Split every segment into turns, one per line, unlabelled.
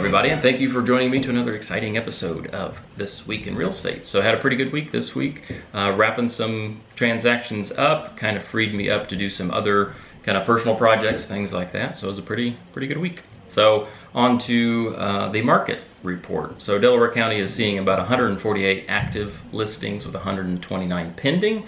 everybody, and thank you for joining me to another exciting episode of This Week in Real Estate. So I had a pretty good week this week, wrapping some transactions up, kind of freed me up to do some other kind of personal projects, things like that. So it was a pretty good week. So on to the market report. So Delaware County is seeing about 148 active listings with 129 pending.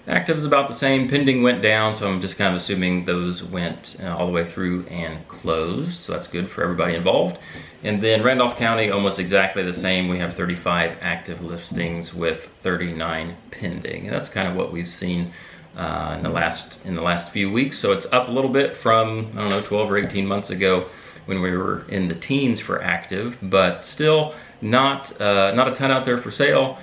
Active is about the same. Pending went down, so I'm just kind of assuming those went all the way through and closed. So that's good for everybody involved. And then Randolph County, almost exactly the same. We have 35 active listings with 39 pending. And that's kind of what we've seen in the last few weeks. So it's up a little bit from, I don't know, 12 or 18 months ago when we were in the teens for active, but still not a ton out there for sale.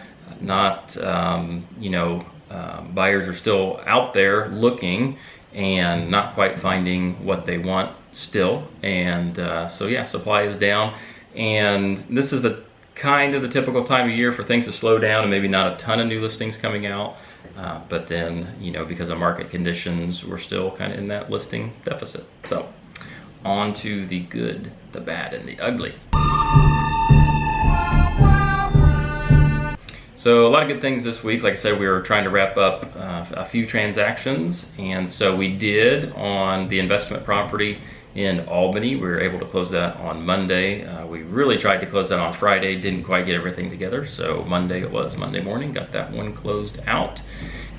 Buyers are still out there looking and not quite finding what they want still. And so yeah, supply is down. And this is the kind of the typical time of year for things to slow down and maybe not a ton of new listings coming out. But then, because of market conditions, we're still kind of in that listing deficit. So on to the good, the bad, and the ugly. So a lot of good things this week. Like I said, we were trying to wrap up a few transactions, and so we did on the investment property in Albany. We were able to close that on Monday. We really tried to close that on Friday, didn't quite get everything together, so Monday morning, got that one closed out.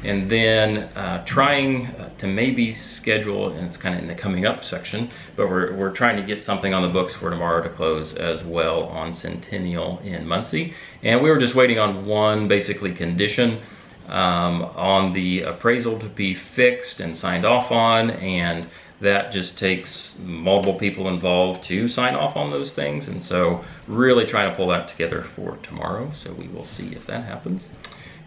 And then trying to maybe schedule, and it's kind of in the coming up section, but we're trying to get something on the books for tomorrow to close as well on Centennial in Muncie. And we were just waiting on one basically condition on the appraisal to be fixed and signed off on, and that just takes multiple people involved to sign off on those things. And so really trying to pull that together for tomorrow. So we will see if that happens.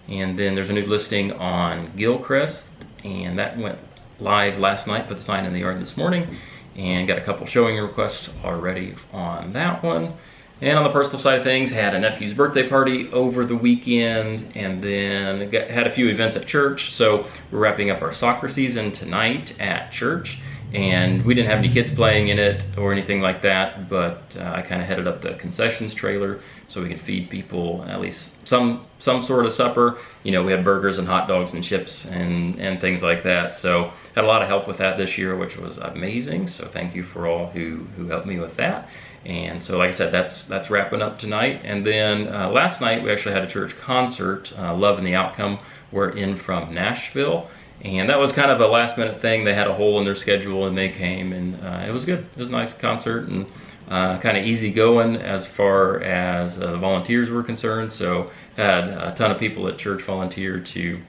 And then there's a new listing on Gilchrist, and that went live last night, put the sign in the yard this morning, and got a couple showing requests already on that one. And on the personal side of things, had a nephew's birthday party over the weekend, and then had a few events at church. So we're wrapping up our soccer season tonight at church, and we didn't have any kids playing in it or anything like that, but I kind of headed up the concessions trailer so we could feed people at least some sort of supper. We had burgers and hot dogs and chips and things like that. So had a lot of help with that this year, which was amazing. So thank you for all who helped me with that. And so, like I said, that's wrapping up tonight. And then last night we actually had a church concert. Love and the Outcome were in from Nashville. And that was kind of a last minute thing. They had a hole in their schedule and they came, and it was good. It was a nice concert and kind of easy going as far as the volunteers were concerned. So had a ton of people at church volunteer to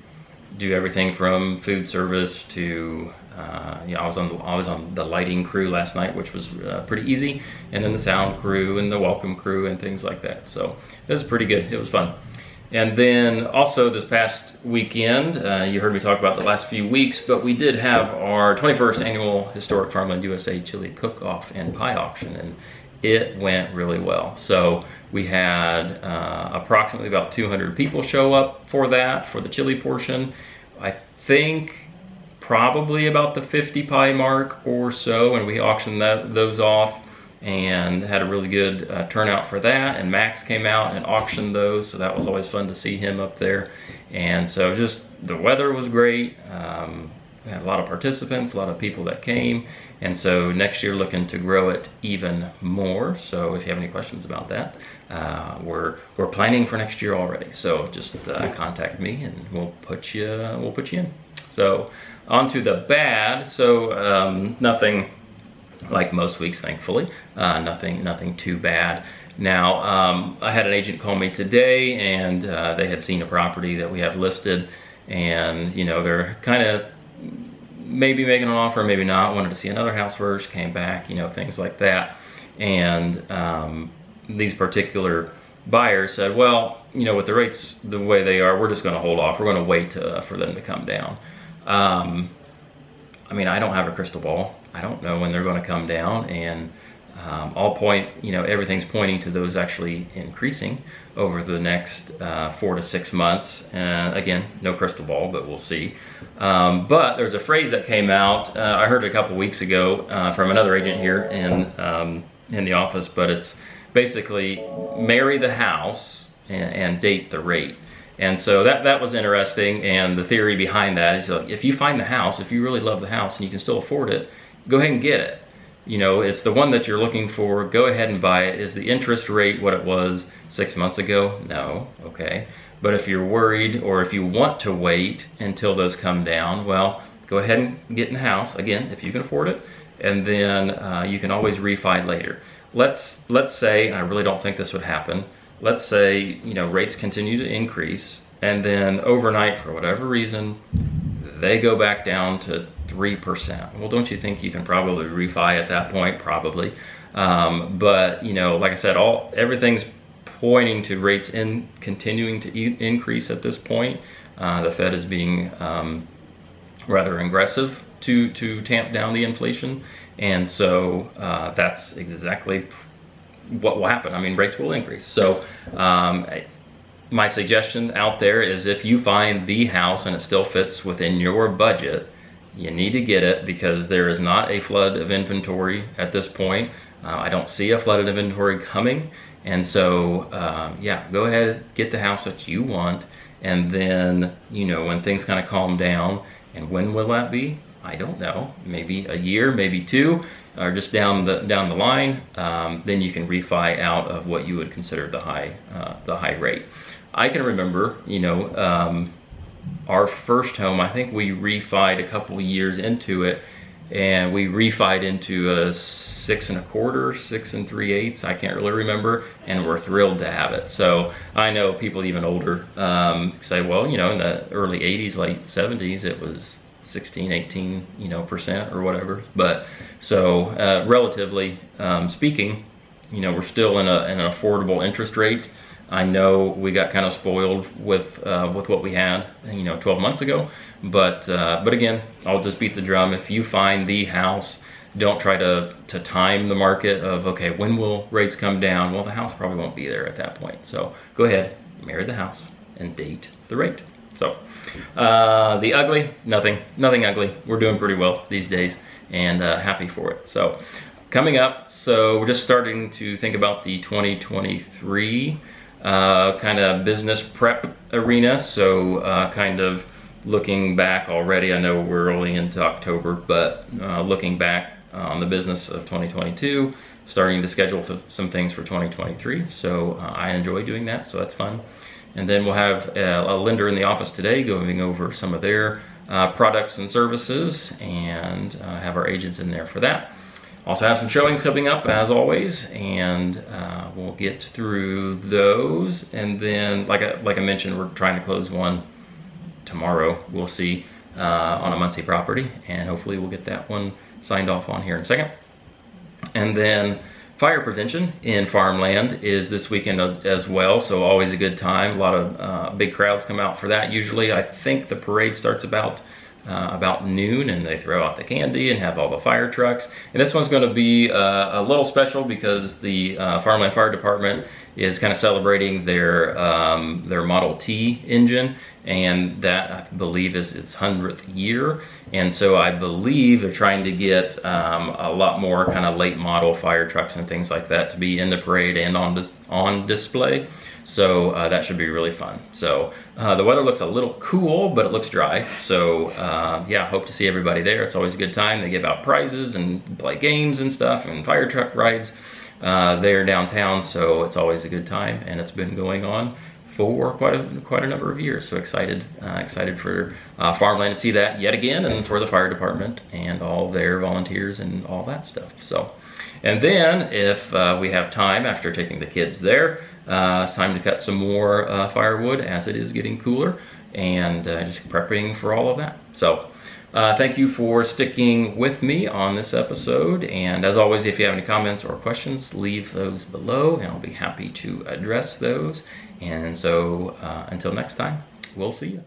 do everything from food service to I was on the lighting crew last night, which was pretty easy, and then the sound crew and the welcome crew and things like that. So it was pretty good. It was fun. And then also this past weekend, you heard me talk about the last few weeks, but we did have our 21st annual Historic Farmland USA Chili Cook-Off and Pie Auction, and it went really well. So we had approximately about 200 people show up for that, for the chili portion. I think probably about the 50 pie mark or so, and we auctioned those off and had a really good turnout for that. And Max came out and auctioned those, so that was always fun to see him up there. And so just the weather was great. We had a lot of participants, a lot of people that came, and so next year looking to grow it even more. So if you have any questions about that, we're planning for next year already. So just contact me and we'll put you in. So on to the bad. So nothing like most weeks, thankfully. Nothing too bad. Now, I had an agent call me today, and they had seen a property that we have listed, and they're kind of maybe making an offer, maybe not, wanted to see another house first, came back, things like that. And these particular buyers said, well, with the rates the way they are, we're just going to hold off. We're going to wait for them to come down. I don't have a crystal ball. I don't know when they're going to come down, and everything's pointing to those actually increasing over the next 4 to 6 months. Again, no crystal ball, but we'll see. But there's a phrase that came out, I heard it a couple weeks ago from another agent here in the office, but it's basically marry the house and date the rate. And so that was interesting, and the theory behind that is, like, if you find the house, if you really love the house and you can still afford it, go ahead and get it. You know, it's the one that you're looking for, go ahead and buy it. Is the interest rate what it was 6 months ago? No, okay. But if you're worried, or if you want to wait until those come down, well, go ahead and get in the house, again, if you can afford it, and then you can always refi later. Let's say, I really don't think this would happen, let's say, you know, rates continue to increase, and then overnight, for whatever reason, they go back down to 3%. Well, don't you think you can probably refi at that point? Probably. But, you know, like I said, everything's pointing to rates continuing to increase at this point. The Fed is being rather aggressive to tamp down the inflation, and so that's exactly what will happen. I mean, rates will increase. So my suggestion out there is, if you find the house and it still fits within your budget, you need to get it, because there is not a flood of inventory at this point. I don't see a flood of inventory coming. And so, yeah, go ahead, get the house that you want. And then, you know, when things kind of calm down, and when will that be? I don't know, maybe a year, maybe two, or just down the line, then you can refi out of what you would consider the high rate. I can remember, you know, our first home, I think we refied a couple years into it, and we refied into a 6 1/4, 6 3/8. I can't really remember, and we're thrilled to have it. So I know people even older say, well, you know, in the early 80s, late 70s, it was 16, 18, you know, percent or whatever. But so relatively speaking, you know, we're still in an affordable interest rate. I know we got kind of spoiled with what we had, you know, 12 months ago. But again, I'll just beat the drum. If you find the house, don't try to time the market of, okay, when will rates come down? Well, the house probably won't be there at that point. So go ahead, marry the house and date the rate. So the ugly, nothing ugly. We're doing pretty well these days, and happy for it. So coming up, so we're just starting to think about the 2023 kind of business prep arena. So kind of looking back already, I know we're only into October, but looking back on the business of 2022, starting to schedule some things for 2023. So I enjoy doing that, so that's fun. And then we'll have a lender in the office today going over some of their products and services, and have our agents in there for that. Also have some showings coming up, as always, and we'll get through those. And then, like I mentioned, we're trying to close one tomorrow. We'll see on a Muncie property, and hopefully we'll get that one signed off on here in a second. And then fire prevention in farmland is this weekend as well, so always a good time. A lot of big crowds come out for that usually. I think the parade starts about noon, and they throw out the candy and have all the fire trucks. And this one's going to be a little special, because the Farmland Fire Department is kind of celebrating their Model T engine, and that, I believe, is its 100th year. And so I believe they're trying to get a lot more kind of late model fire trucks and things like that to be in the parade and on display. So that should be really fun. So the weather looks a little cool, but it looks dry. So yeah, hope to see everybody there. It's always a good time. They give out prizes and play games and stuff, and fire truck rides there downtown. So it's always a good time, and it's been going on for quite a number of years. So excited for farmland to see that yet again, and for the fire department and all their volunteers and all that stuff. So, and then if we have time after taking the kids there, it's time to cut some more firewood, as it is getting cooler, and just prepping for all of that. So thank you for sticking with me on this episode, and as always, if you have any comments or questions, leave those below, and I'll be happy to address those. And so until next time, we'll see you.